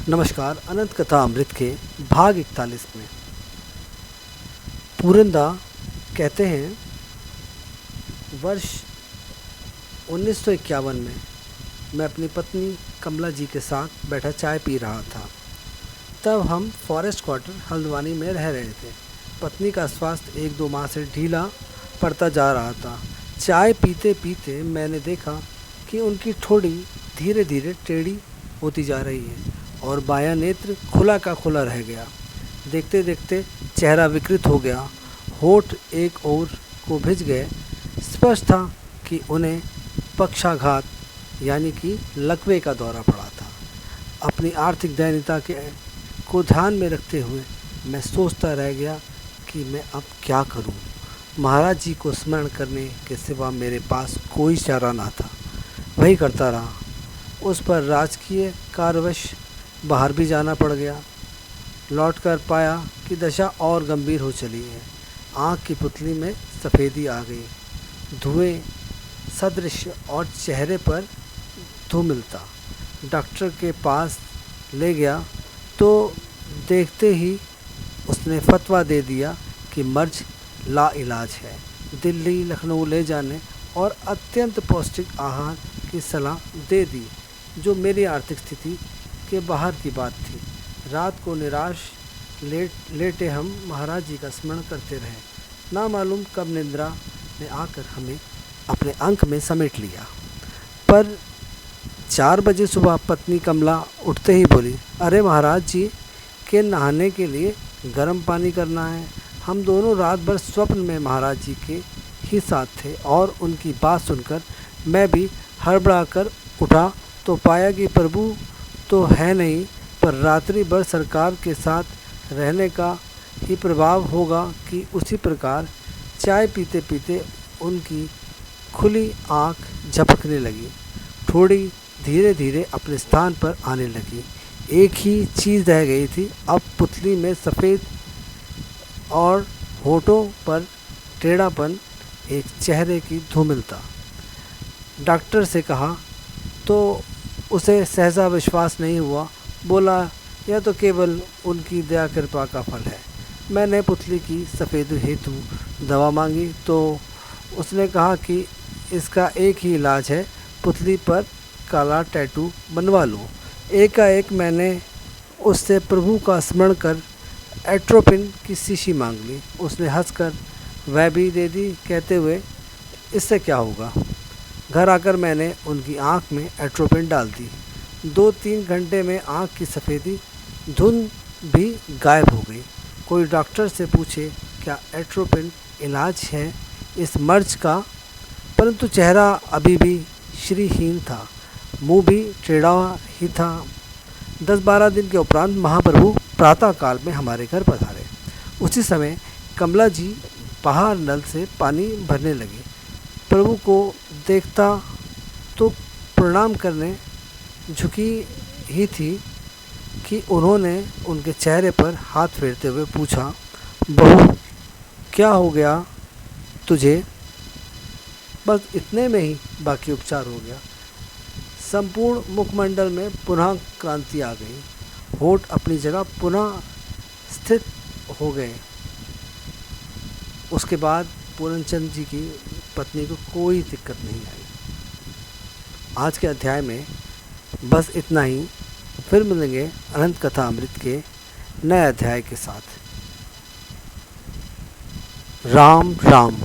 नमस्कार। अनंत कथा अमृत के भाग 41 में पूरनदा कहते हैं, वर्ष 1951 में मैं अपनी पत्नी कमला जी के साथ बैठा चाय पी रहा था। तब हम फॉरेस्ट क्वार्टर हल्द्वानी में रह रहे थे। पत्नी का स्वास्थ्य 1-2 माह से ढीला पड़ता जा रहा था। चाय पीते पीते मैंने देखा कि उनकी ठोड़ी धीरे धीरे टेढ़ी होती जा रही है और बायां नेत्र खुला का खुला रह गया। देखते देखते चेहरा विकृत हो गया, होठ एक ओर को भिज गए। स्पष्ट था कि उन्हें पक्षाघात यानी कि लकवे का दौरा पड़ा था। अपनी आर्थिक दैन्यता को ध्यान में रखते हुए मैं सोचता रह गया कि मैं अब क्या करूं। महाराज जी को स्मरण करने के सिवा मेरे पास कोई चारा ना था। वही करता रहा। उस पर राजकीय कार्यवश बाहर भी जाना पड़ गया। लौटकर पाया कि दशा और गंभीर हो चली है। आँख की पुतली में सफ़ेदी आ गई, धुएं सदृश, और चेहरे पर धूमिलता। डॉक्टर के पास ले गया तो देखते ही उसने फतवा दे दिया कि मर्ज लाइलाज है। दिल्ली लखनऊ ले जाने और अत्यंत पौष्टिक आहार की सलाह दे दी, जो मेरी आर्थिक स्थिति के बाहर की बात थी। रात को निराश लेटे हम महाराज जी का स्मरण करते रहे। ना मालूम कब निद्रा ने आकर हमें अपने अंक में समेट लिया। पर 4 बजे सुबह पत्नी कमला उठते ही बोली, अरे महाराज जी के नहाने के लिए गर्म पानी करना है। हम दोनों रात भर स्वप्न में महाराज जी के ही साथ थे और उनकी बात सुनकर मैं भी हड़बड़ा कर उठा तो पाया कि प्रभु तो है नहीं, पर रात्रि भर सरकार के साथ रहने का ही प्रभाव होगा कि उसी प्रकार चाय पीते पीते उनकी खुली आँख झपकने लगी। थोड़ी धीरे धीरे अपने स्थान पर आने लगी। एक ही चीज़ रह गई थी, अब पुतली में सफ़ेद और होठों पर टेढ़ापन, एक चेहरे की धूमिलता। डॉक्टर से कहा तो उसे सहसा विश्वास नहीं हुआ। बोला, यह तो केवल उनकी दया कृपा का फल है। मैंने पुतली की सफ़ेदी हेतु दवा मांगी तो उसने कहा कि इसका एक ही इलाज है, पुतली पर काला टैटू बनवा लो। एकाएक मैंने उससे प्रभु का स्मरण कर एट्रोपिन की शीशी मांग ली। उसने हंसकर वह भी दे दी, कहते हुए, इससे क्या होगा। घर आकर मैंने उनकी आंख में एट्रोपिन डाल दी। 2-3 घंटे में आंख की सफ़ेदी धुंध भी गायब हो गई। कोई डॉक्टर से पूछे क्या एट्रोपिन इलाज है इस मर्ज का, परंतु चेहरा अभी भी श्रीहीन था, मुंह भी टेढ़ा ही था। 10-12 दिन के उपरांत महाप्रभु प्रातःकाल में हमारे घर पधारे। उसी समय कमला जी बाहर नल से पानी भरने लगी। प्रभु को देखता तो प्रणाम करने झुकी ही थी कि उन्होंने उनके चेहरे पर हाथ फेरते हुए पूछा, बहू क्या हो गया तुझे। बस इतने में ही बाकी उपचार हो गया। संपूर्ण मुखमंडल में पुनः क्रांति आ गई। होठ अपनी जगह पुनः स्थित हो गए। उसके बाद पूरनचंद जी की पत्नी को कोई दिक्कत नहीं आई। आज के अध्याय में बस इतना ही। फिर मिलेंगे अनंत कथा अमृत के नए अध्याय के साथ। राम राम।